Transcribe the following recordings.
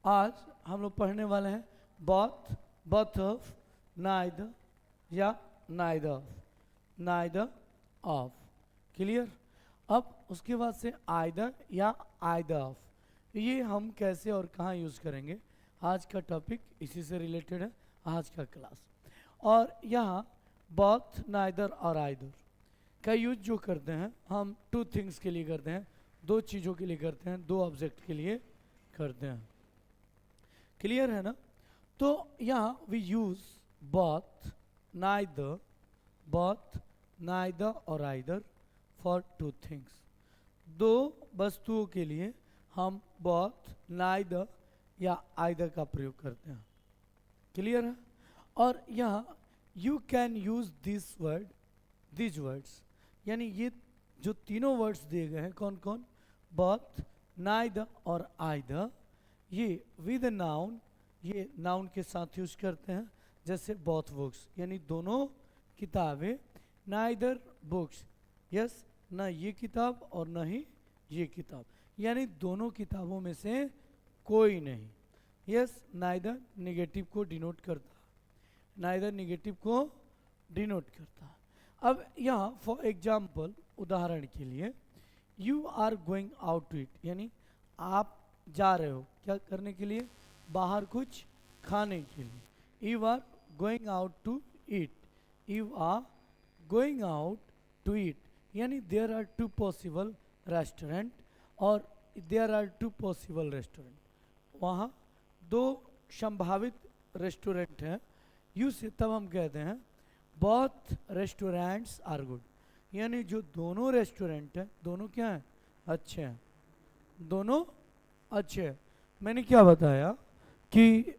आज हम लोग पढ़ने वाले हैं both, both of, neither या neither of, neither of. Clear? अब उसके बाद से either या either of, ये हम कैसे और कहाँ यूज़ करेंगे, आज का टॉपिक इसी से रिलेटेड है, आज का क्लास. और यहाँ both, neither और either का यूज जो करते हैं हम टू थिंग्स के लिए करते हैं, दो चीज़ों के लिए करते हैं, दो ऑब्जेक्ट के लिए करते हैं. क्लियर है ना? तो यहाँ we use both, neither, both, neither और either फॉर टू थिंग्स. दो वस्तुओं के लिए हम both, neither या either का प्रयोग करते हैं. क्लियर है? और यहाँ you can use this word, this words, यानी ये जो तीनों वर्ड्स दिए गए हैं कौन कौन, both, neither और either, ये विद नाउन, ये नाउन के साथ यूज करते हैं. जैसे both books यानी दोनों किताबें, neither books, यस, ना ये किताब और ना ही ये किताब, यानी दोनों किताबों में से कोई नहीं. यस, neither नेगेटिव को डिनोट करता है, neither नेगेटिव को डिनोट करता है. अब यहाँ फॉर एग्जाम्पल, उदाहरण के लिए, you are going out to it, यानी आप जा रहे हो क्या करने के लिए, बाहर कुछ खाने के लिए. You are going out to eat, you are going out to eat, यानी there are two possible restaurant और there are two possible restaurant, वहाँ दो संभावित रेस्टोरेंट हैं. यू से तब हम कहते हैं both रेस्टोरेंट्स आर गुड, यानी जो दोनों रेस्टोरेंट हैं दोनों क्या हैं, अच्छे हैं, दोनों अच्छे हैं. मैंने क्या बताया कि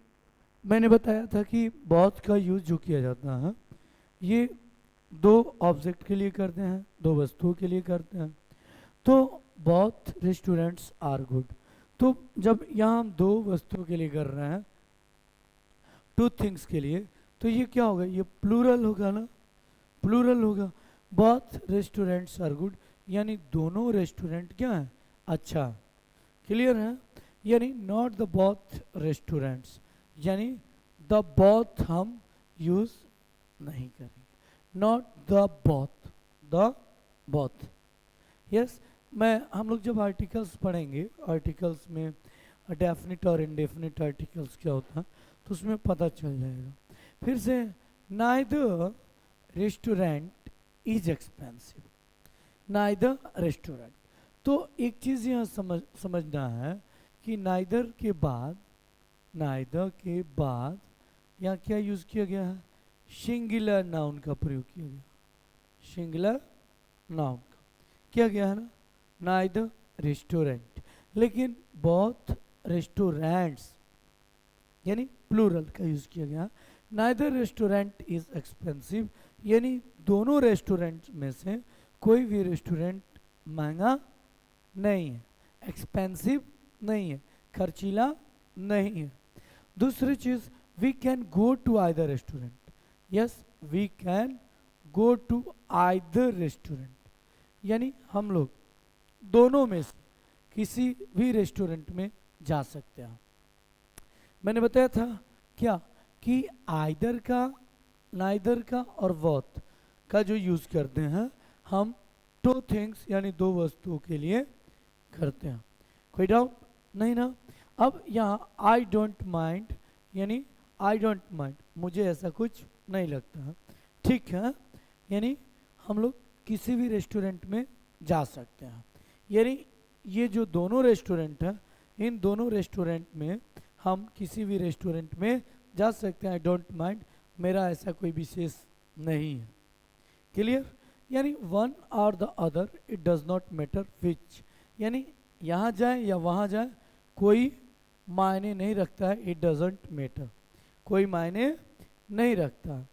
मैंने बताया था कि both का यूज जो किया जाता है ये दो ऑब्जेक्ट के लिए करते हैं, दो वस्तुओं के लिए करते हैं. तो both रेस्टोरेंट्स आर गुड, तो जब यहाँ हम दो वस्तुओं के लिए कर रहे हैं, टू थिंग्स के लिए, तो ये क्या होगा, ये प्लूरल होगा ना, प्लूरल होगा. both रेस्टोरेंट्स आर गुड, यानी दोनों रेस्टोरेंट क्या है, अच्छा. क्लियर है? यानी नॉट द both रेस्टोरेंट्स, यानी द both हम यूज नहीं करेंगे, not the both, the both. Yes, हम लोग जब आर्टिकल्स पढ़ेंगे, आर्टिकल्स में डेफिनिट और इनडेफिनिट आर्टिकल्स क्या होता है तो उसमें पता चल जाएगा. फिर से, neither restaurant is expensive, neither restaurant. तो एक चीज़ यहाँ समझना है कि neither के बाद, neither के बाद यहाँ क्या यूज़ किया गया है, सिंगुलर नाउन का प्रयोग किया गया, सिंगुलर नाउन का किया गया है ना, neither रेस्टोरेंट. लेकिन both रेस्टोरेंट्स यानी प्लूरल का यूज़ किया गया. neither रेस्टोरेंट इज एक्सपेंसिव, यानी दोनों रेस्टोरेंट में से कोई भी रेस्टोरेंट महंगा नहीं है, एक्सपेंसिव नहीं है, खर्चीला नहीं है. दूसरी चीज़, we can go to either restaurant, yes, we can go to either restaurant, यानी हम लोग दोनों में से किसी भी रेस्टोरेंट में जा सकते हैं. मैंने बताया था क्या कि आइदर का, नाइदर का और बोथ का जो यूज़ करते हैं हम टू थिंग्स यानी दो वस्तुओं के लिए करते हैं. कोई डाउट नहीं ना? अब यहाँ आई डोंट माइंड, यानी आई डोंट माइंड, मुझे ऐसा कुछ नहीं लगता है, ठीक है, यानी हम लोग किसी भी रेस्टोरेंट में जा सकते हैं. यानी ये जो दोनों रेस्टोरेंट हैं, इन दोनों रेस्टोरेंट में हम किसी भी रेस्टोरेंट में जा सकते हैं. आई डोंट माइंड, मेरा ऐसा कोई विशेष नहीं है. क्लियर? यानी वन और the other, it does not matter which, यानी यहाँ जाए या वहाँ जाए कोई मायने नहीं रखता है, इट डजेंट मैटर, कोई मायने नहीं रखता है.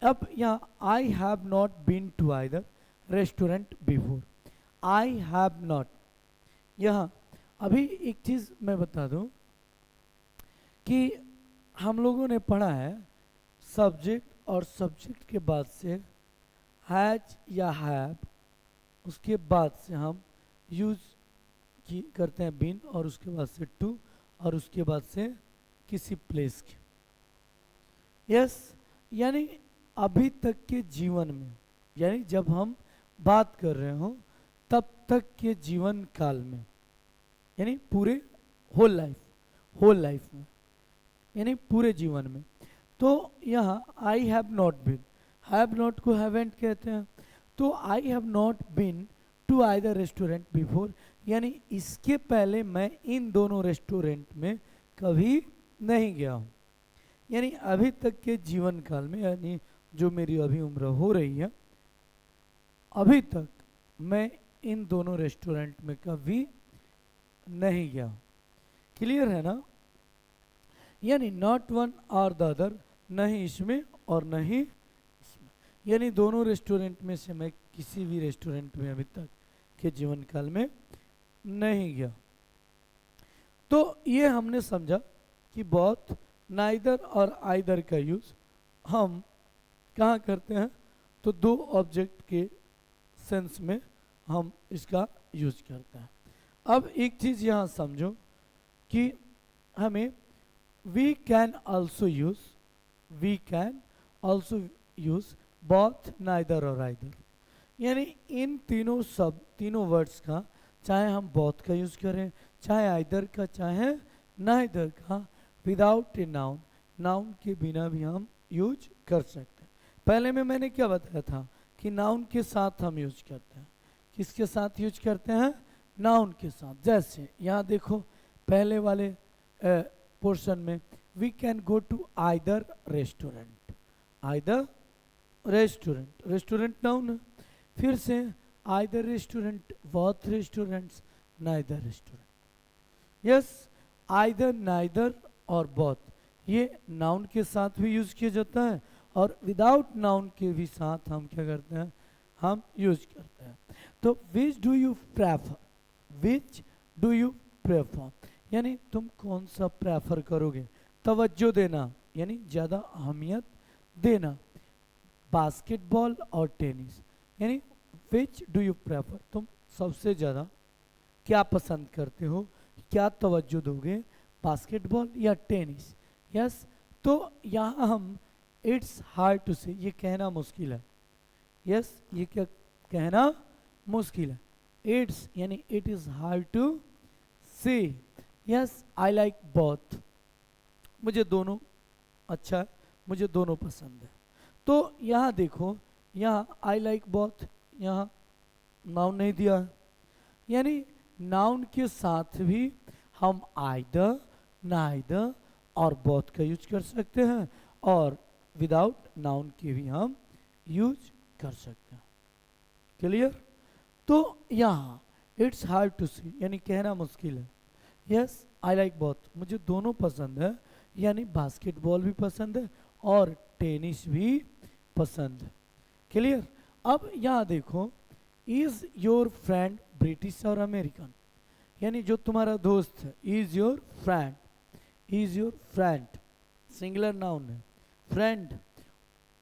अब यहाँ I have not been to either restaurant before, I have not. यहाँ अभी एक चीज़ मैं बता दूँ कि हम लोगों ने पढ़ा है सब्जेक्ट, और सब्जेक्ट के बाद से हैज या हैव, उसके बाद से हम यूज करते हैं बीन, और उसके बाद से टू, और उसके बाद से किसी प्लेस की। यस, यानी अभी तक के जीवन में, यानी जब हम बात कर रहे हो तब तक के जीवन काल में, यानी पूरे होल लाइफ में, यानी पूरे जीवन में। तो यहाँ I have not been, have not को हैवेंट कहते हैं। तो I have not been to either restaurant before, यानी इसके पहले मैं इन दोनों रेस्टोरेंट में कभी नहीं गया हूँ। यानी अभी तक के जीवन काल में, यानी जो मेरी अभी उम्र हो रही है, अभी तक मैं इन दोनों रेस्टोरेंट में कभी नहीं गया। क्लियर है ना? यानी नॉट वन और द अदर, नहीं इसमें और नहीं इसमें, यानी दोनों रेस्टोरेंट में से मैं किसी भी रेस्टोरेंट में अभी तक के जीवन काल में नहीं गया। तो ये हमने समझा कि बोथ, नाइदर और आइदर का यूज हम कहाँ करते हैं, तो दो ऑब्जेक्ट के सेंस में हम इसका यूज करते हैं। अब एक चीज यहाँ समझो कि हमें we can also use both, neither और आइदर, यानी इन तीनों वर्ड्स का, चाहे हम बोथ का यूज करें, चाहे आइदर का, चाहे नाइदर का, विदाउट ए नाउन, नाउन के बिना भी हम यूज कर सकते हैं। पहले में मैंने क्या बताया था कि नाउन के साथ हम यूज करते हैं। किसके साथ यूज करते हैं? नाउन के साथ। जैसे यहाँ देखो पहले वाले पोर्शन में, we can go to either restaurant, either restaurant, restaurant noun है। फिर से either restaurant, both restaurants, neither restaurant. Yes, either, neither और बोथ, ये नाउन के साथ भी यूज किया जाता है और विदाउट नाउन के भी साथ हम क्या करते हैं, हम यूज करते हैं। तो which do you prefer, which do you prefer, यानी तुम कौन सा प्रेफर करोगे, तवज्जो देना, यानी ज्यादा अहमियत देना, बास्केटबॉल और टेनिस, यानी विच डू यू प्रेफर, तुम सबसे ज्यादा क्या पसंद करते हो, क्या तवज्जो दोगे, बास्केटबॉल या टेनिस। यस, तो यहाँ हम इट्स हार्ड टू से, ये कहना मुश्किल है। यस, ये क्या कहना मुश्किल है, इट्स यानी इट इज हार्ड टू से। यस, आई लाइक बोथ, मुझे दोनों अच्छा है, मुझे दोनों पसंद है। तो यहाँ देखो, यहाँ आई लाइक बोथ, यहाँ नाउन नहीं दिया है, यानी नाउन के साथ भी हम आइदर, नाइदर और बोथ का यूज कर सकते हैं और विदाउट नाउन के भी हम यूज कर सकते हैं। क्लियर? तो यहाँ इट्स हार्ड टू सी, यानी कहना मुश्किल है। यस, आई लाइक बोथ, मुझे दोनों पसंद है, यानी बास्केटबॉल भी पसंद है और टेनिस भी पसंद है। क्लियर? अब यहाँ देखो, इज योर फ्रेंड ब्रिटिश और अमेरिकन, यानी जो तुम्हारा दोस्त है, is your friend, is your friend singular noun है, फ्रेंड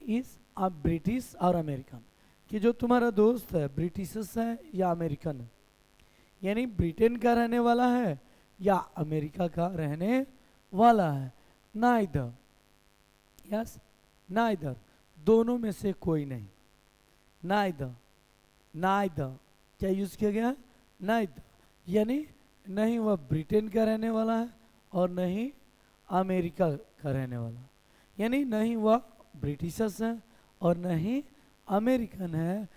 इज अ ब्रिटिश और अमेरिकन, कि जो तुम्हारा दोस्त है ब्रिटिश है या अमेरिकन है, यानी ब्रिटेन का रहने वाला है या अमेरिका का रहने वाला है। नाइदर, यस, नाइदर, दोनों में से कोई नहीं, नाइदर, नाइदर क्या यूज किया गया है, नाइदर, यानी नहीं वह ब्रिटेन का रहने वाला है और नहीं अमेरिका का रहने वाला, यानी नहीं वह ब्रिटिशर्स है और नहीं अमेरिकन है।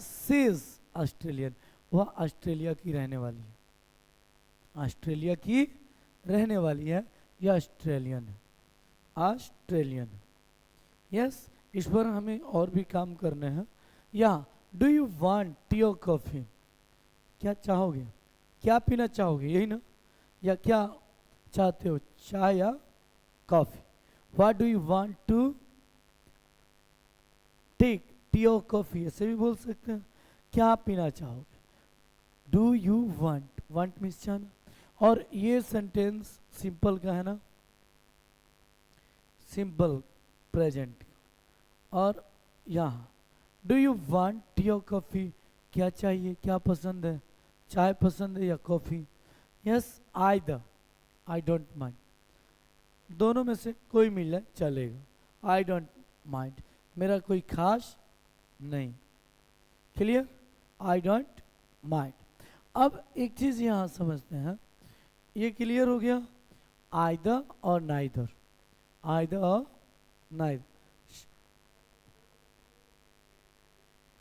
सीज ऑस्ट्रेलियन, वह ऑस्ट्रेलिया की रहने वाली है, ऑस्ट्रेलिया की रहने वाली है या ऑस्ट्रेलियन है, ऑस्ट्रेलियन। यस, इस पर हमें और भी काम करने हैं। या डू यू वांट टी और कॉफी, क्या चाहोगे, क्या पीना चाहोगे, यही ना, या क्या चाहते हो, चाय या coffee. What do you want to take, tea और कॉफी ऐसे भी बोल सकते हैं, क्या पीना चाहोगे। Do you want, want means चाहना, और ये सेंटेंस सिंपल का है ना, सिंपल प्रेजेंट। और यहाँ डू यू वांट टी और कॉफी, क्या चाहिए, क्या पसंद है, चाय पसंद है या coffee. Yes, either, I don't mind, दोनों में से कोई मिल जाए चलेगा। आई डोंट माइंड, मेरा कोई खास नहीं। क्लियर? I don't mind. अब एक चीज यहां समझते हैं, ये क्लियर हो गया, आइदर और नाइदर, आइदर और नाइदर।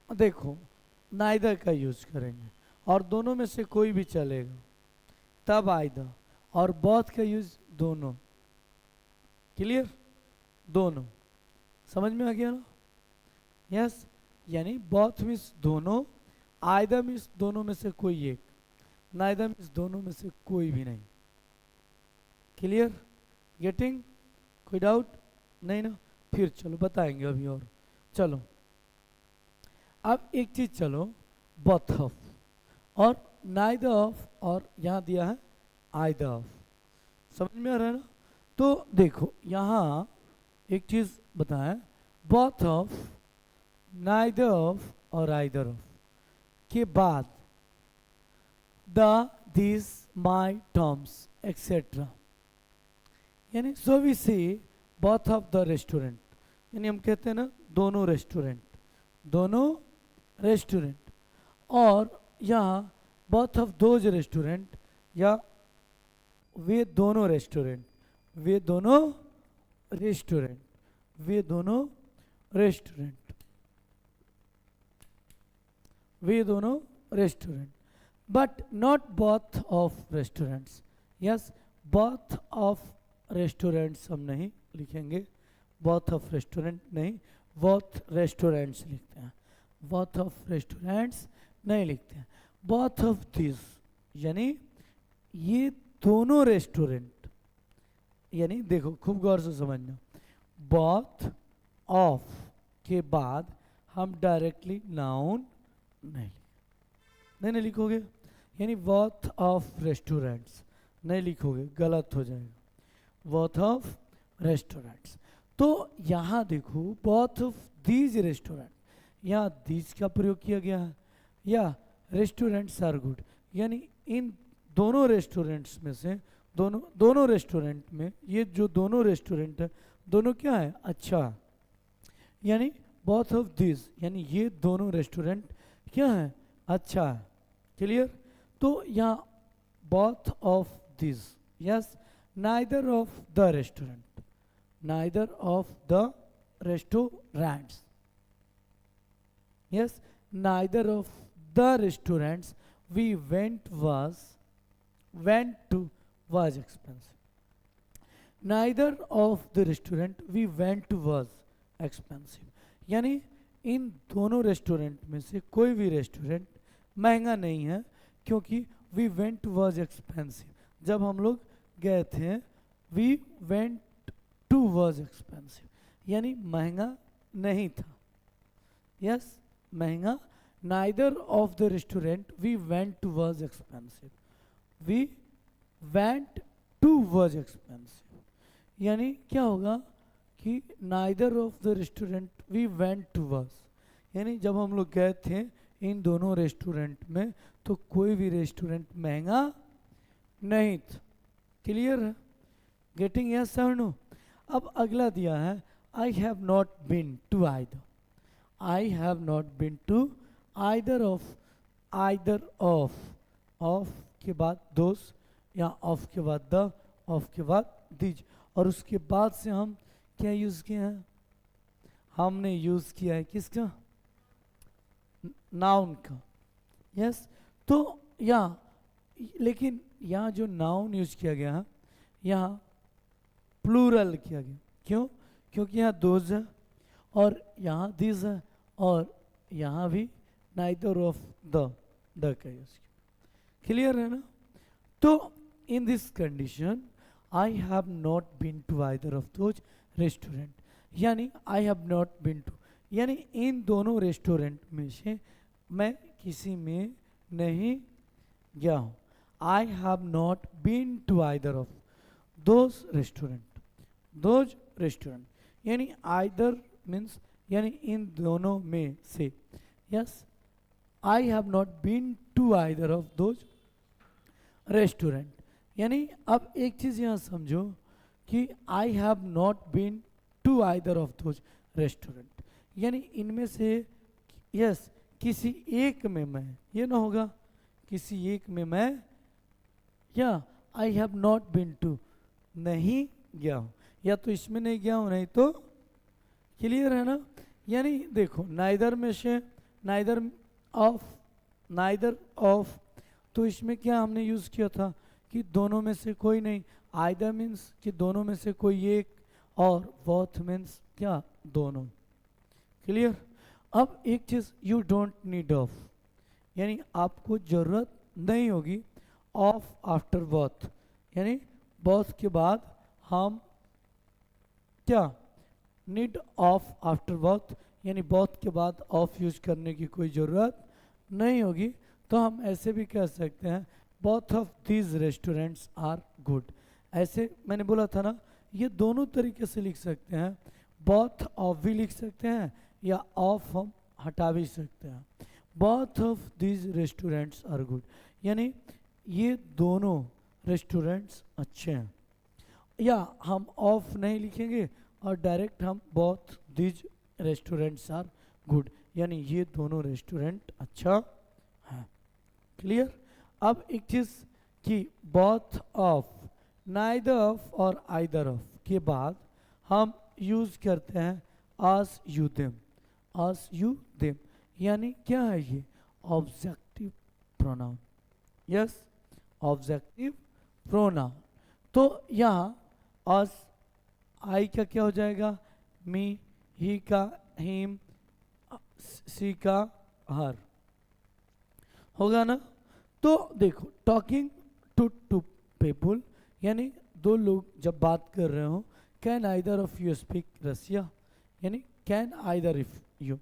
देखो नाइदर का यूज करेंगे और दोनों में से कोई भी चलेगा, तब आइदर। और बोथ का यूज दोनों। क्लियर? दोनों। समझ में आ गया ना? यस, यानी बोथ मीन्स दोनों, आइदर मीन्स दोनों में से कोई एक, नाइदर मीन्स दोनों में से कोई भी नहीं। क्लियर? गेटिंग? कोई डाउट नहीं ना? फिर चलो बताएंगे अभी और। चलो अब एक चीज, चलो बोथ ऑफ और नाइदर ऑफ, और यहां दिया है आइदर ऑफ। समझ में आ रहा है ना? तो देखो यहां एक चीज बताएं, बोथ ऑफ, नाइदर ऑफ और आइदर ऑफ के बाद the, this, my, terms etcetera, यानी so we see both of the restaurant, यानी हम कहते हैं ना दोनों रेस्टोरेंट, दोनों रेस्टोरेंट। और यहाँ बोथ ऑफ दोज रेस्टोरेंट, या वे दोनों रेस्टोरेंट, वे दोनों रेस्टोरेंट, वे दोनों रेस्टोरेंट, वे दोनों restaurant, but not both of restaurants. Yes, both of restaurants हम नहीं लिखेंगे, बोथ ऑफ रेस्टोरेंट नहीं, बोथ रेस्टोरेंट्स लिखते हैं, बोथ ऑफ रेस्टोरेंट्स नहीं लिखते हैं। बोथ ऑफ दिस, यानी ये दोनों रेस्टोरेंट, यानी देखो खूब गौर से समझना, बोथ ऑफ के बाद हम डायरेक्टली नाउन नहीं लिखोगे, यानी बोथ ऑफ रेस्टोरेंट्स नहीं लिखोगे, गलत हो जाएगा, बोथ ऑफ रेस्टोरेंट्स। तो यहां देखो बोथ ऑफ दीज रेस्टोरेंट, यहाँ दीज का प्रयोग किया गया है, या रेस्टोरेंट्स आर गुड, यानी इन दोनों रेस्टोरेंट्स में से, दोनों रेस्टोरेंट में ये जो दोनों रेस्टोरेंट है, दोनों क्या है? अच्छा है। यानी बोथ ऑफ दिस, यानी ये दोनों रेस्टोरेंट क्या है? अच्छा है। क्लियर? तो यहाँ both of this, yes, neither of the restaurant, neither of the restaurants, yes, neither of the restaurants we went to was expensive, neither of the restaurant we went to was expensive, यानी इन दोनों restaurant में से कोई भी restaurant महंगा नहीं है, क्योंकि we went was expensive, जब हम लोग गए थे we went to was expensive, यानी महंगा नहीं था। यस, महंगा। neither of the restaurant we went to was expensive, we went to was expensive, यानी क्या होगा कि neither of the restaurant we went to was, यानी जब हम लोग गए थे इन दोनों रेस्टोरेंट में तो कोई भी रेस्टोरेंट महंगा नहीं था। क्लियर है? गेटिंग? यस और नो? अब अगला दिया है, I have not been to either, I have not been to either of, of के बाद दोस, या ऑफ के बाद द, ऑफ के बाद दीज, और उसके बाद से हम क्या यूज किए हैं? हमने यूज किया है किसका? नाउन का। यस, तो यहाँ, लेकिन यहाँ जो नाउन यूज किया गया है यहाँ प्लूरल किया गया, क्यों? क्योंकि यहाँ दोज है और यहाँ दिस है और यहाँ भी नाइदर ऑफ द का यूज किया। क्लियर है ना? तो in this condition I have not been to either of those restaurant, यानी I have not been to, यानी इन दोनों रेस्टोरेंट में से मैं किसी में नहीं गया हूँ। I have not been to either of those restaurant, यानी आइदर मीन्स यानी इन दोनों में से। Yes, I have not been to either of those restaurant, यानी अब एक चीज यहाँ समझो कि I have not been to either of those restaurant, यानी इनमें से यस किसी एक में मैं, ये ना होगा किसी एक में मैं, या I have not been to नहीं गया हूँ, या तो इसमें नहीं गया हूँ नहीं तो, क्लियर है ना। यानी देखो नाइदर में से नाइदर ऑफ, तो इसमें क्या हमने यूज़ किया था कि दोनों में से कोई नहीं, आइदर मीन्स कि दोनों में से कोई एक, और बोथ मीन्स क्या दोनों, क्लियर। अब एक चीज़ यू डोंट नीड ऑफ, यानी आपको ज़रूरत नहीं होगी ऑफ आफ्टर बोथ, यानी बोथ के बाद हम क्या नीड ऑफ आफ्टर बोथ, यानी बोथ के बाद ऑफ यूज करने की कोई ज़रूरत नहीं होगी। तो हम ऐसे भी कह सकते हैं both of these restaurants are good, ऐसे मैंने बोला था ना, ये दोनों तरीके से लिख सकते हैं, बोथ ऑफ भी लिख सकते हैं या ऑफ हम हटा भी सकते हैं। Both of these restaurants are good, यानी ये दोनों रेस्टोरेंट्स अच्छे हैं, या हम ऑफ नहीं लिखेंगे और डायरेक्ट हम both these restaurants are good, यानी ये दोनों रेस्टोरेंट अच्छा है, क्लियर। अब एक चीज़ कि बोथ ऑफ, नाइदर ऑफ और आइदर ऑफ के बाद हम यूज़ करते हैं आस यू देम, यानी क्या है ये objective pronoun, yes objective pronoun. तो यहाँ अस, आई का क्या हो जाएगा मी, ही का हिम, सी का हर, होगा ना। तो देखो टॉकिंग टू पीपुल, यानी दो लोग जब बात कर रहे हो, can either of you speak Russia, यानी कैन आइदर इफ यू,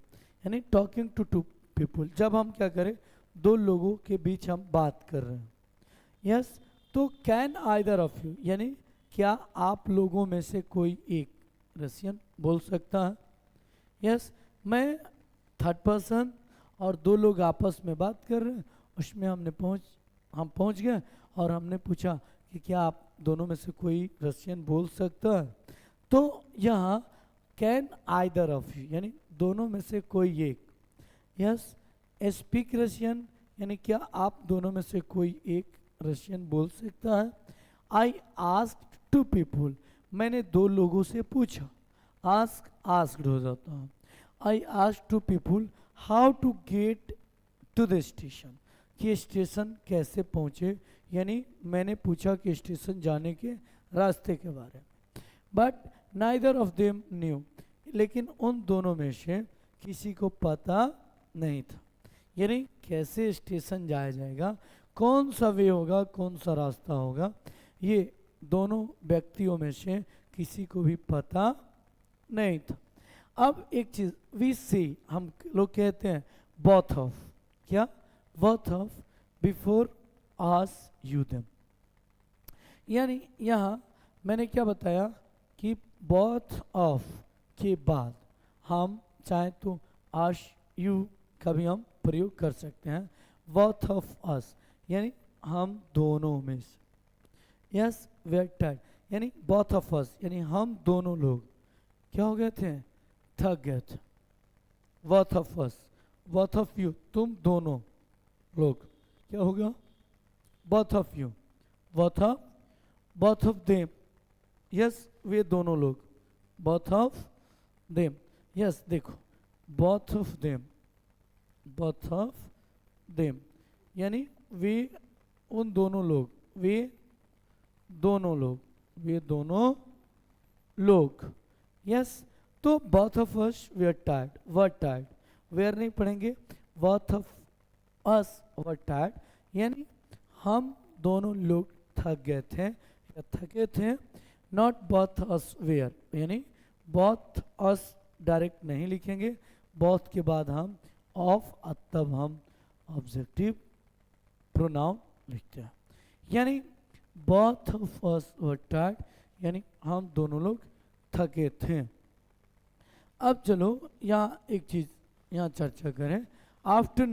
यानी टॉकिंग टू पीपुल, जब हम क्या करें दो लोगों के बीच हम बात कर रहे हैं, यस। तो कैन आइदर ऑफ यू, यानी क्या आप लोगों में से कोई एक रसियन बोल सकता है, यस। मैं थर्ड पर्सन और दो लोग आपस में बात कर रहे हैं, उसमें हम पहुंच गए और हमने पूछा कि क्या आप दोनों में से कोई रसियन बोल सकता है, तो यहाँ कैन आइदर ऑफ यू, यानी दोनों में से कोई एक, यस। स्पीक रशियन, यानी क्या आप दोनों में से कोई एक रशियन बोल सकता है। आई आस्क्ड टू पीपुल, मैंने दो लोगों से पूछा, आस्क्ड हो जाता है। I asked to people how to get to the station, कि स्टेशन कैसे पहुँचे, यानी मैंने पूछा कि स्टेशन जाने के रास्ते के बारे में। But neither of them new, लेकिन उन दोनों में से किसी को पता नहीं था, यानी कैसे स्टेशन जाया जाएगा, कौन सा वे होगा, कौन सा रास्ता होगा, ये दोनों व्यक्तियों में से किसी को भी पता नहीं था। अब एक चीज़ वी सी, हम लोग कहते हैं बोथ ऑफ, क्या both of before as you them, यानी यहाँ मैंने क्या बताया कि बोथ ऑफ के बाद हम चाहे तो आश यू का भी हम प्रयोग कर सकते हैं, बोथ ऑफ अस, यानी हम दोनों में से, यस वेर टाइड, यानी बोथ ऑफ अस, यानी हम दोनों लोग क्या हो गए थे, थक गए थे। Both of us, both of you तुम दोनों लोग, क्या होगा both of you, both of them, yes वे दोनों लोग, बोथ ऑफ देम, यस देखो बोथ ऑफ देम, यानी वे उन दोनों लोग, वे दोनों लोग, यस। तो both of us were tired, where नहीं पढ़ेंगे, both of us were tired, यानी हम दोनों लोग थक गए थे या थके थे। नॉट बोथ अस वेयर, यानी बोथ अस डायरेक्ट नहीं लिखेंगे, बोथ के बाद हम ऑफ, तब हम ऑब्जेक्टिव प्रोनाउन लिखते हैं, यानी both of us were tired, यानी हम दोनों लोग थके थे। अब चलो यहाँ एक चीज़ यहाँ चर्चा करें, आफ्टर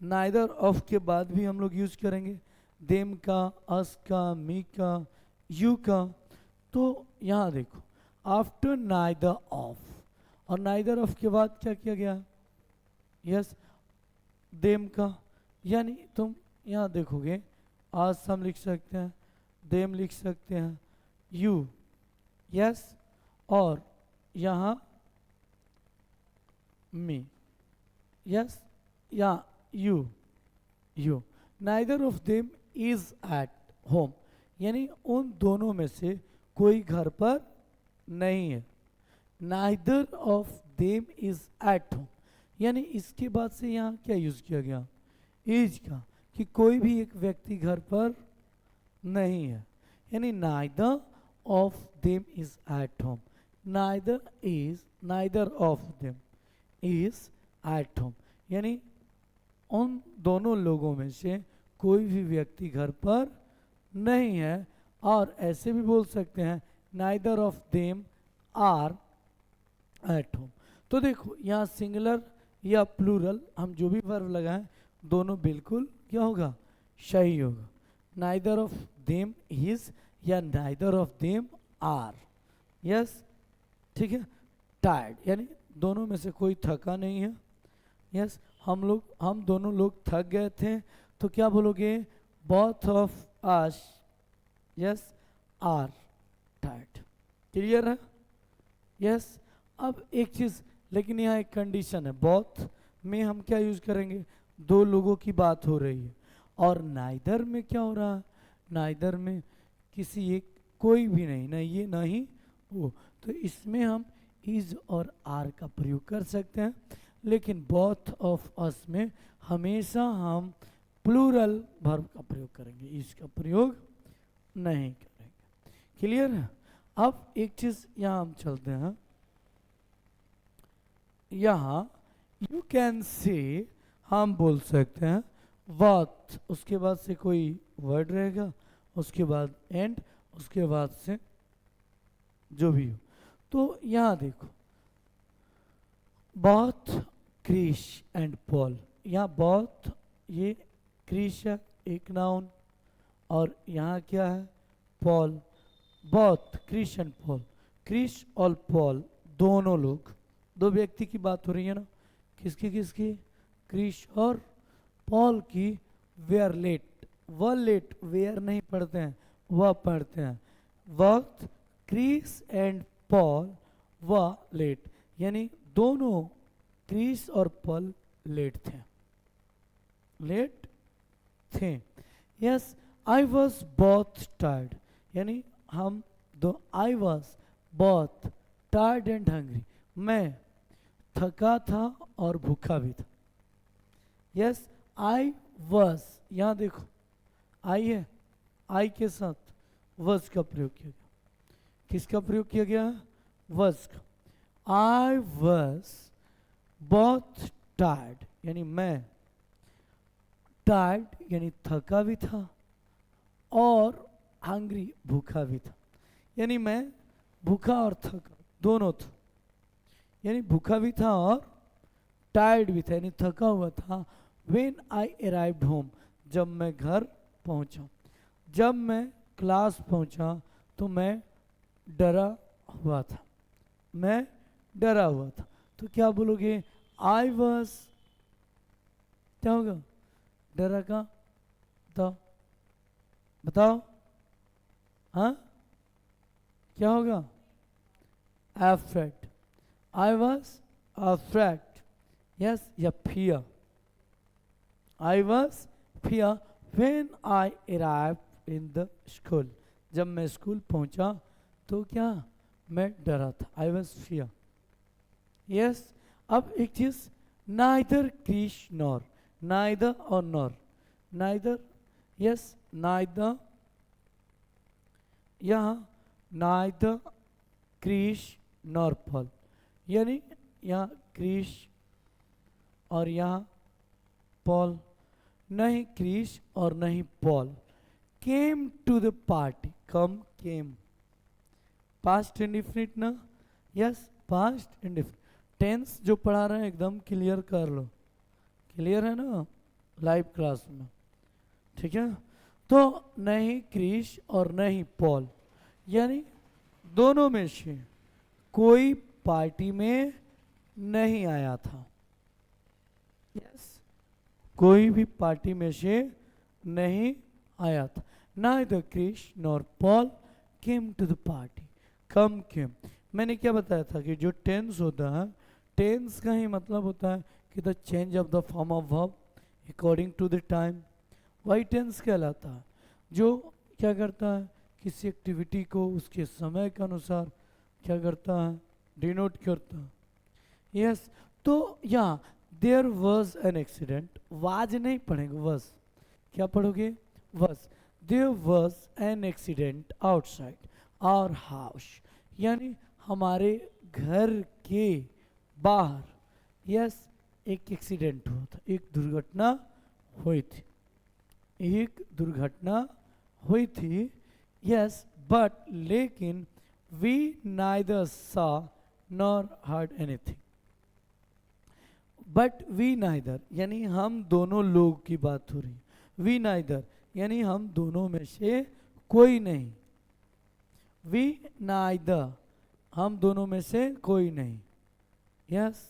नाइदर ऑफ के बाद भी हम लोग यूज करेंगे, देम का, अस का, मी का, यू का। तो यहाँ देखो आफ्टर नाइदर ऑफ, और नाइदर ऑफ के बाद क्या किया गया? यस, देम का। यानी तुम यहाँ देखोगे आज हम लिख सकते हैं, देम लिख सकते हैं, यू, यस, और यहाँ मी, यस, या you, you. Neither of them is at home, यानी उन दोनों में से कोई घर पर नहीं है। Neither of them is at home, यानी इसके बाद से यहाँ क्या यूज किया गया? इज का, कि कोई भी एक व्यक्ति घर पर नहीं है। यानी neither of them is at home, neither of them is at home, यानी उन दोनों लोगों में से कोई भी व्यक्ति घर पर नहीं है। और ऐसे भी बोल सकते हैं neither of them are at home. तो देखो यहाँ सिंगुलर या प्लूरल हम जो भी वर्ब लगाएं दोनों बिल्कुल क्या होगा? सही होगा। नाइदर ऑफ देम इज या neither of them are, yes, ठीक है। टायर्ड, यानी दोनों में से कोई थका नहीं है। यस, हम दोनों लोग थक गए थे, तो क्या बोलोगे? Both of us, yes, are tired. Clear है? यस। अब एक चीज, लेकिन यहाँ एक कंडीशन है, बोथ में हम क्या यूज करेंगे? दो लोगों की बात हो रही है। और नाइदर में क्या हो रहा है? नाइदर में किसी एक, कोई भी नहीं, ना ये ना ही वो, तो इसमें हम इज और आर का प्रयोग कर सकते हैं। लेकिन बोथ ऑफ अस में हमेशा हम प्लूरल वर्ब का प्रयोग करेंगे, इज का प्रयोग नहीं करेंगे। क्लियर है? अब एक चीज यहाँ हम चलते हैं, यहाँ यू कैन से हम बोल सकते हैं what, उसके बाद से कोई वर्ड रहेगा, उसके बाद एंड, उसके बाद से जो भी हो। तो यहाँ देखो both क्रिश एंड पॉल, यहाँ both ये क्रिश है एक नाउन, और यहाँ क्या है? Paul. both Krish and Paul, Krish और पॉल दोनों लोग, दो व्यक्ति की बात हो रही है ना। किसकी किसकी? क्रिश और पॉल की। वेयर लेट, वह लेट, वेयर नहीं पढ़ते हैं, वह पढ़ते हैं। वक्त क्रिस एंड पॉल वह लेट, यानी दोनों क्रिस और पॉल लेट थे, लेट थे। Yes, I was both tired, यानी हम दो, I was both tired and hungry, मैं थका था और भूखा भी था। यस, आई वॉज, यहाँ देखो आई है, आई के साथ वॉज का प्रयोग किया गया। किसका प्रयोग किया गया? वॉज का। आई वॉज बोथ टायर्ड, यानी मैं टायर्ड यानी थका भी था, और हंग्री भूखा भी था, यानी मैं भूखा और थका दोनों था, यानी भूखा भी था और टायर्ड भी था, यानी थका हुआ था। When I arrived home, जब मैं घर पहुंचा। जब मैं क्लास पहुंचा तो मैं डरा हुआ था, मैं डरा हुआ था। तो क्या बोलोगे? I was, क्या होगा? डरा का बताओ, बताओ, हाँ क्या होगा? Afraid, I was afraid, yes, या fear, I was fear when I arrived in the school, जब मैं स्कूल पहुंचा तो क्या? मैं डरा था, I was fear, yes। अब एक चीज, neither क्रिश नॉर, neither और नॉर, neither, yes, neither, यहाँ neither क्रिश नॉर पॉल, यानी यहाँ क्रिश और यहाँ पॉल, नहीं क्रिश और नहीं Paul. Came to the party, come came, past indefinite ना, यस पास्ट इंडिफिनिट। टेंस जो पढ़ा रहे हैं एकदम क्लियर कर लो, क्लियर है ना लाइव क्लास में, ठीक है। तो नहीं क्रिस और नहीं पॉल, यानी दोनों में से कोई पार्टी में नहीं आया था। यस, कोई भी पार्टी में से नहीं आया था। Neither Chris nor Paul came to the party. Come came, मैंने क्या बताया था कि जो टेंस होता है, टेंस का ही मतलब होता है कि the change of the form of verb according to the time, वही टेंस कहलाता है। जो क्या करता है, किसी एक्टिविटी को उसके समय के अनुसार क्या करता है, डिनोट करता है। यस, तो यहाँ there was an accident, was नहीं पढ़ेंगे, वॉज, क्या पढ़ोगे, was. There was an accident outside our house, यानी हमारे घर के बाहर। यस, एक एक्सीडेंट हुआ था, एक दुर्घटना हुई थी, एक दुर्घटना हुई थी। यस, बट लेकिन we neither saw nor heard anything. But we neither यानी हम दोनों लोग की बात हो रही है। वी नाइदर यानी हम दोनों में से कोई नहीं। वी नाइदर हम दोनों में से कोई नहीं। यस,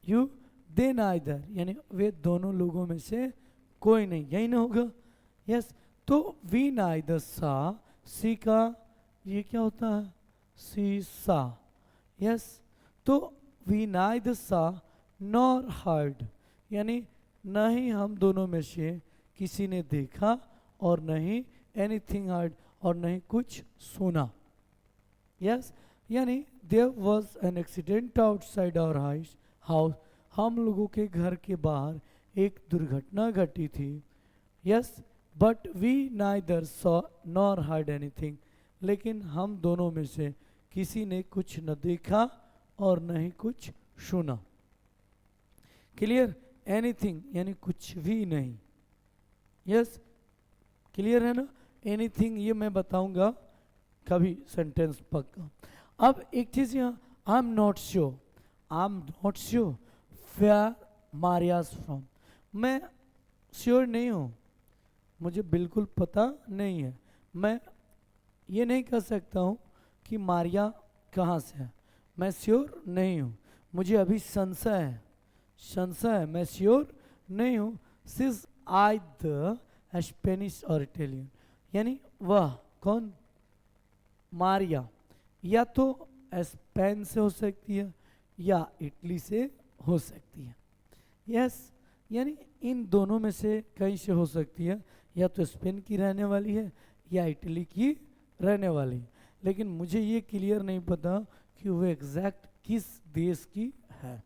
यू दे नाइदर यानी वे दोनों लोगों में से कोई नहीं, यही ना होगा। यस, तो वी नाइदर सा, सी का ये क्या होता है, सी सा। यस, तो वी नाइदर सा नॉर हर्ड, यानी न ही हम दोनों में से किसी ने देखा और न ही एनीथिंग हर्ड, और न ही कुछ सुना। यस, यानी there was an accident outside our house, हम लोगों के घर के बाहर एक दुर्घटना घटी थी। Yes, but we neither saw nor heard anything, लेकिन हम दोनों में से किसी ने कुछ न देखा और न ही कुछ सुना। क्लियर, एनीथिंग यानी कुछ भी नहीं। यस, क्लियर है ना, एनीथिंग ये मैं बताऊंगा कभी सेंटेंस पक्का। अब एक चीज यहाँ, I am not sure, I am not sure where Maria's from, मैं श्योर नहीं हूँ, मुझे बिल्कुल पता नहीं है। मैं ये नहीं कह सकता हूँ कि मारिया कहाँ से है, मैं श्योर नहीं हूँ, मुझे अभी संशय है, संशय है, मैं श्योर नहीं हूँ। सिज आइदर स्पेनिश और इटालियन, यानी वह कौन, मारिया, या तो स्पेन से हो सकती है या इटली से हो सकती है। यस, यानी इन दोनों में से कहीं से हो सकती है, या तो स्पेन की रहने वाली है या इटली की रहने वाली है, लेकिन मुझे ये क्लियर नहीं पता कि वो एग्जैक्ट किस देश की है।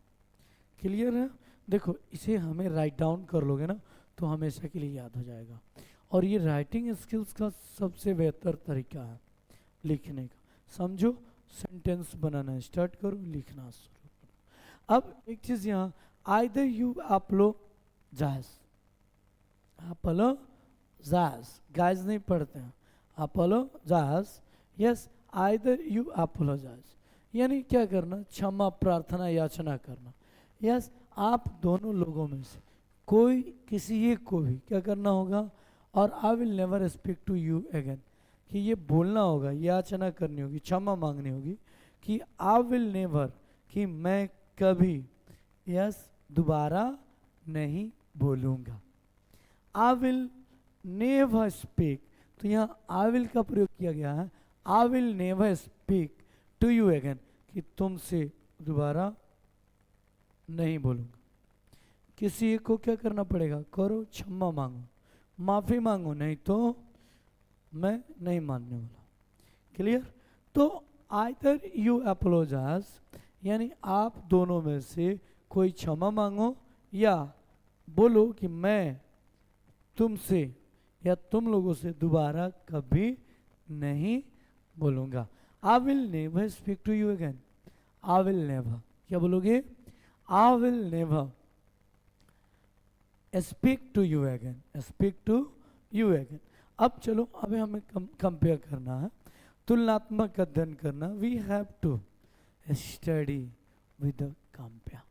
क्लियर है, देखो इसे हमें राइट डाउन कर लोगे ना तो हमेशा के लिए याद हो जाएगा, और ये राइटिंग स्किल्स का सबसे बेहतर तरीका है लिखने का। समझो, सेंटेंस बनाना स्टार्ट करो, लिखना शुरू करो। अब एक चीज यहाँ, either you apologise, apologise, guys नहीं पढ़ते हैं, apologise. Yes, either you apologise यानी क्या करना, क्षमा प्रार्थना याचना करना। यस, आप दोनों लोगों में से कोई किसी एक को भी क्या करना होगा, और I will never speak to you again, कि ये बोलना होगा, याचना करनी होगी, क्षमा मांगनी होगी कि आई विल नेवर, कि मैं कभी, यस, दोबारा नहीं बोलूँगा। आई विल नेवर स्पीक, तो यहाँ आई विल का प्रयोग किया गया है, I will never speak to you again, कि तुमसे दोबारा नहीं बोलूँगा। किसी एक को क्या करना पड़ेगा, करो, क्षमा मांगो, माफ़ी मांगो, नहीं तो मैं नहीं मानने वाला। क्लियर, तो आइदर यू अपोलोजाइज यानी आप दोनों में से कोई क्षमा मांगो या बोलो कि मैं तुमसे या तुम लोगों से दोबारा कभी नहीं बोलूँगा। I will never speak to you again, I will never, क्या बोलोगे, I will never speak to you again, speak to you again. अब चलो, अभी हमें कंपेयर करना है, तुलनात्मक अध्ययन करना। We have to study with compare.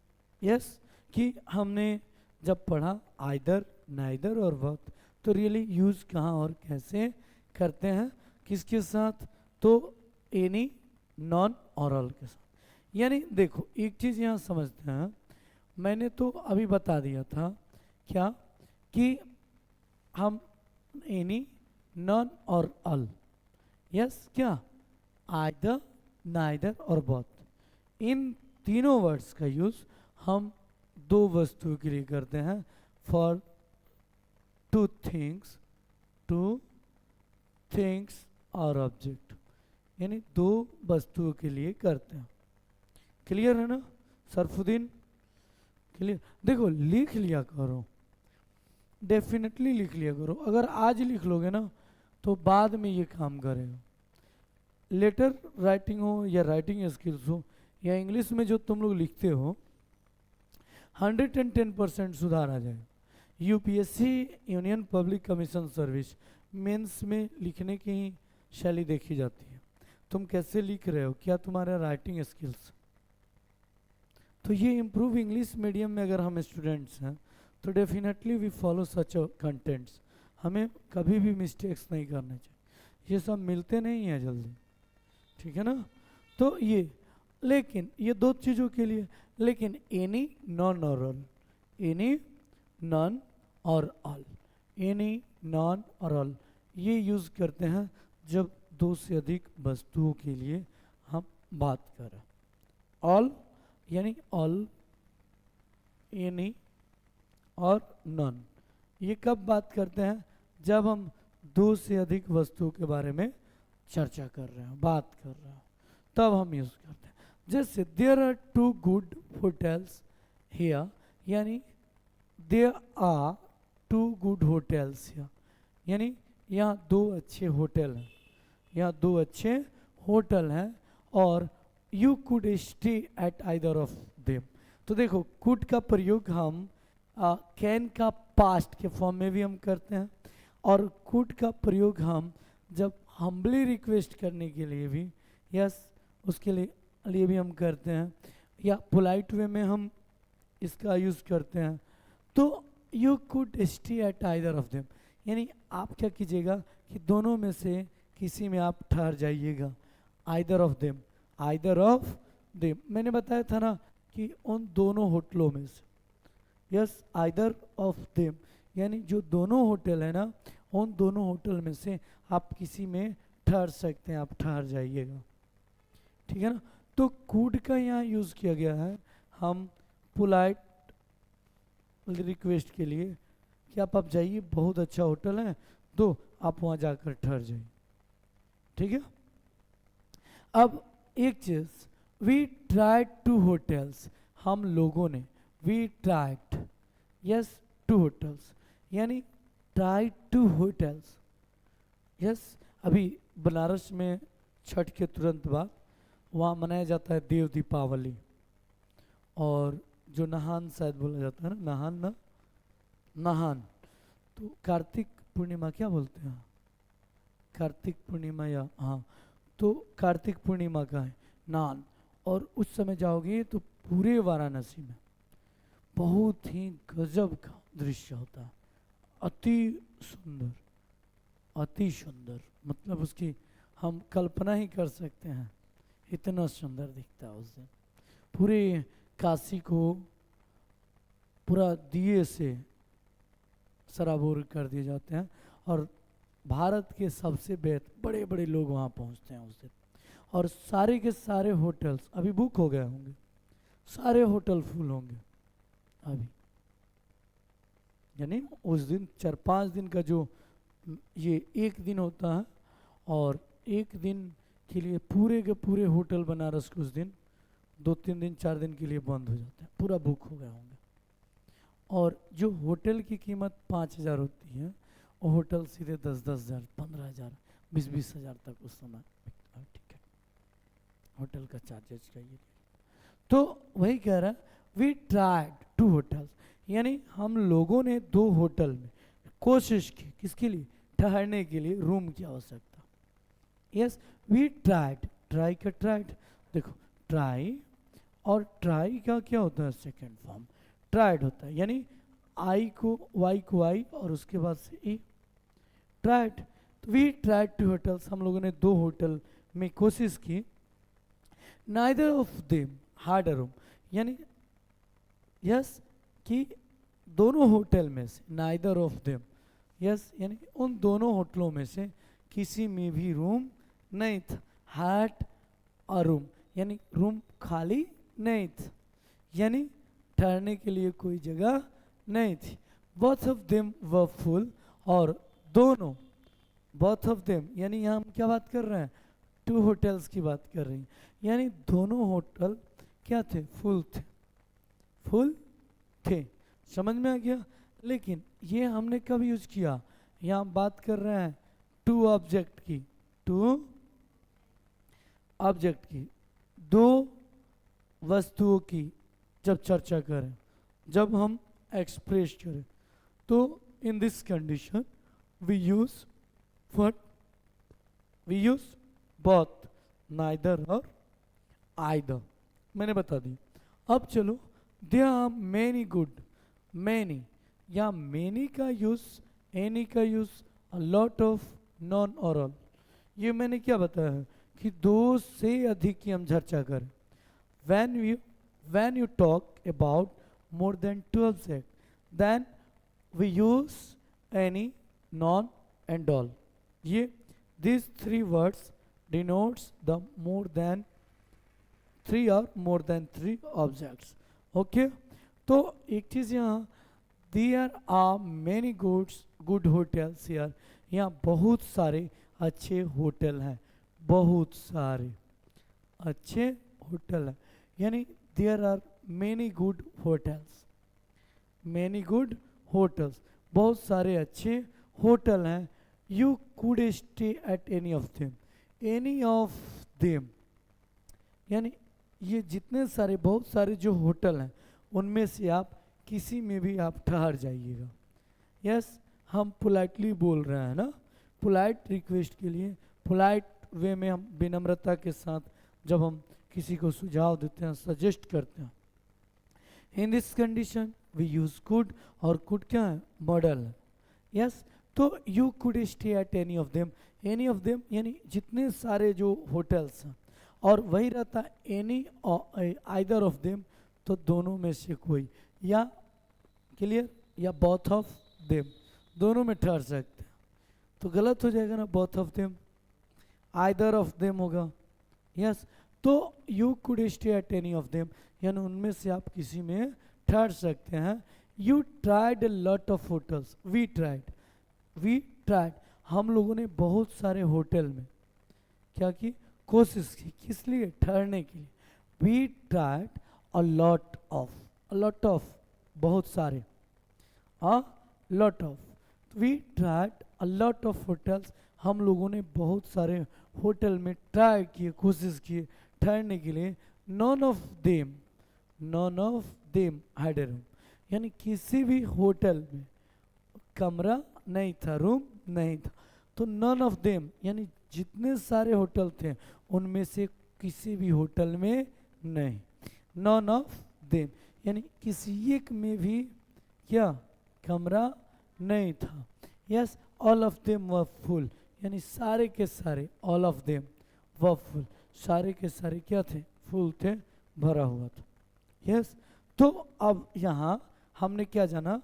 Yes, कि हमने जब पढ़ा आइदर, नाइदर और बोथ, तो रियली यूज कहाँ और कैसे करते हैं, किसके साथ, तो एनी नॉन और ऑल के साथ। यानी देखो एक चीज़ यहाँ समझते हैं, मैंने तो अभी बता दिया था क्या कि हम एनी नॉन और ऑल, यस क्या, आइदर नाइदर और बोथ, इन तीनों वर्ड्स का यूज हम दो वस्तुओं के लिए करते हैं, फॉर टू थिंग्स और ऑब्जेक्ट, यानी दो वस्तुओं के लिए करते हैं। क्लियर है ना सरफुद्दीन, क्लियर। देखो लिख लिया करो, डेफिनेटली लिख लिया करो, अगर आज लिख लोगे ना तो बाद में ये काम करेगा। लेटर राइटिंग हो या राइटिंग स्किल्स हो या इंग्लिश में जो तुम लोग लिखते हो, 110% सुधार आ जाएगा। UPSC union public commission service mains में लिखने की ही शैली देखी जाती है, तुम कैसे लिख रहे हो, क्या तुम्हारा राइटिंग स्किल्स, तो ये इम्प्रूव इंग्लिश मीडियम में अगर हम स्टूडेंट्स हैं तो definitely we follow such contents, हमें कभी भी मिस्टेक्स नहीं करने चाहिए, ये सब मिलते नहीं हैं जल्दी, ठीक है ना। तो ये, लेकिन ये दो चीज़ों के लिए, लेकिन एनी नॉन और ऑल, एनी नॉन और ऑल, एनी नॉन और ऑल ये यूज़ करते हैं जब दो से अधिक वस्तुओं के लिए हम बात करें। ऑल यानी ऑल, एनी और नॉन, ये कब बात करते हैं, जब हम दो से अधिक वस्तुओं के बारे में चर्चा कर रहे हैं, बात कर रहे हैं, तब हम यूज़ करते हैं। जैसे there are 2 good hotels here, यानी there are 2 good hotels here, यानी यहाँ 2 अच्छे होटल हैं, यहाँ 2 अच्छे होटल हैं, और you could stay eight either of them. तो देखो कुड का प्रयोग हम कैन का पास्ट के फॉर्म में भी हम करते हैं, और कुड का प्रयोग हम जब हम्बली रिक्वेस्ट करने के लिए भी, यस उसके लिए भी हम करते हैं, या पोलाइट वे में हम इसका यूज़ करते हैं। तो you could stay eight either of them, यानी आप क्या कीजिएगा कि दोनों में से किसी में आप ठहर जाइएगा, either of them, either of them, मैंने बताया था ना कि उन दोनों होटलों में से, यस आइदर ऑफ देम, यानी जो दोनों होटल है ना, उन दोनों होटल में से आप किसी में ठहर सकते हैं, आप ठहर जाइएगा, ठीक है ना। तो कुड का यहाँ यूज़ किया गया है हम पोलाइट रिक्वेस्ट के लिए कि आप जाइए, बहुत अच्छा होटल है, तो आप वहाँ जाकर ठहर जाइए, ठीक है। अब एक चीज़, वी ट्राइड 2 होटल्स, हम लोगों ने, वी ट्राइड, यस 2 होटल्स, यानी ट्राइड 2 होटल्स, यस। अभी बनारस में छठ के तुरंत बाद वहाँ मनाया जाता है देव दीपावली, और जो नहान शायद बोला जाता है ना, नहान ना, नहान, तो कार्तिक पूर्णिमा क्या बोलते हैं, कार्तिक पूर्णिमा, या हाँ, तो कार्तिक पूर्णिमा का है नान, और उस समय जाओगे तो पूरे वाराणसी में बहुत ही गजब का दृश्य होता है, अति सुंदर, अति सुंदर, मतलब उसकी हम कल्पना ही कर सकते हैं, इतना सुंदर दिखता है उस दिन। पूरे काशी को पूरा दिए से सराबोर कर दिए जाते हैं, और भारत के सबसे बड़े बड़े लोग वहाँ पहुँचते हैं उस दिन, और सारे के सारे होटल्स अभी बुक हो गए होंगे, सारे होटल फुल होंगे अभी, यानी उस दिन 4-5 दिन का जो ये एक दिन होता है, और एक दिन के लिए पूरे के पूरे होटल बनारस के उस दिन 2-3 दिन 4 दिन के लिए बंद हो जाते हैं, पूरा बुक हो गए होंगे। और जो होटल की कीमत 5,000 होती है, वो होटल सीधे 10-10 हज़ार, 15,000, 20-20 हज़ार तक उस समय टिकट, होटल का चार्जेस चाहिए। तो वही कह रहा है, वी ट्राइड 2 होटल्स, यानी हम लोगों ने 2 होटल में कोशिश की, किसके लिए, ठहरने के लिए, रूम की आवश्यकता, यस। वी ट्राइड, ट्राई का ट्राइड, देखो ट्राई और ट्राई का क्या होता है, सेकेंड फॉर्म ट्राइड होता है, यानी आई को वाई और उसके बाद से ए, ट्राइड, वी ट्राइड 2 होटल्स, हम लोगों ने 2 होटल में कोशिश की। Neither of them had a room, यानी यस कि दोनों होटल में से, नाइदर ऑफ देम यस यानी उन दोनों होटलों में से किसी में भी रूम नहीं था। हैड अ रूम यानी रूम खाली नहीं था, यानी ठहरने के लिए कोई जगह नहीं थी। Both of them were full, और दोनों, बोथ ऑफ देम यानी यहाँ हम क्या बात कर रहे हैं, 2 होटल्स की बात कर रहे हैं, यानी दोनों होटल क्या थे, फुल थे, फुल थे। समझ में आ गया। लेकिन ये हमने कब यूज किया, यहाँ बात कर रहे हैं 2 ऑब्जेक्ट की, 2 ऑब्जेक्ट की, 2 वस्तुओं की जब चर्चा करें, जब हम एक्सप्रेस करें, तो in this condition we use what, we use both, neither और आइदर, मैंने बता दी। अब चलो, there are many good, many या मैनी का यूज, एनी का use, a lot of, none और ऑल, ये मैंने क्या बताया है कि 2 से अधिक की हम चर्चा करें। when you talk about more than 2 objects, then we use any, non and all. ये these 3 words denotes the more than 3 or more than 3 objects. Okay, तो एक चीज यहाँ, there are many good hotels here, यहाँ बहुत सारे अच्छे hotel हैं, बहुत सारे अच्छे होटल हैं, यानी there are many good hotels, many good hotels, बहुत सारे अच्छे होटल हैं। you could stay at any of them, any of them यानी ये जितने सारे, बहुत सारे जो होटल हैं उनमें से आप किसी में भी आप ठहर जाइएगा। यस, हम पोलाइटली बोल रहे हैं ना, पोलाइट रिक्वेस्ट के लिए, पोलाइट वे में हम विनम्रता के साथ जब हम किसी को सुझाव देते हैं, सजेस्ट करते हैं। In this condition we use could, और कुड क्या है, मॉडल है। यस, तो you could stay at any of them, any of them यानी जितने सारे जो होटल्स हैं, और वही रहता एनी आइदर ऑफ देम, तो दोनों में से कोई, या क्लियर, या बोथ ऑफ देम, दोनों में ठहर सकते हैं। तो गलत हो जाएगा ना, both of them, either of them होगा। यस, तो you could stay at any of them यानी उनमें से आप किसी में ठहर सकते हैं। You tried a lot of hotels, we tried हम लोगों ने बहुत सारे होटल में क्या की, कोशिश की, किस लिए, ठहरने के लिए। We tried a lot of, बहुत सारे, a lot of, we tried a lot of hotels, हम लोगों ने बहुत सारे होटल में ट्राई किए, कोशिश किए ठहरने के लिए। None of them had a room यानी किसी भी होटल में कमरा नहीं था, रूम नहीं था। तो नॉन ऑफ देम यानी जितने सारे होटल थे उनमें से किसी भी होटल में नहीं। नॉन ऑफ देम यानी किसी एक में भी क्या, कमरा नहीं था। Yes, all of them were full यानी सारे के सारे, all of them were full, सारे के सारे क्या थे, फुल थे, भरा हुआ था। यस, तो अब यहाँ हमने क्या जाना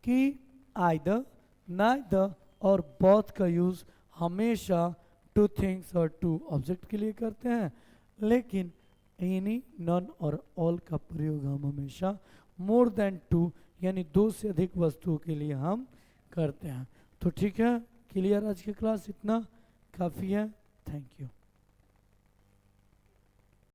कि आइदर, नाइदर और बोथ का यूज हमेशा 2 थिंग्स और 2 ऑब्जेक्ट के लिए करते हैं, लेकिन एनी, नॉन और ऑल का प्रयोग हम हमेशा मोर देन 2 यानी 2 से अधिक वस्तुओं के लिए हम करते हैं। तो ठीक है, क्लियर, आज की क्लास इतना काफ़ी है। Thank you.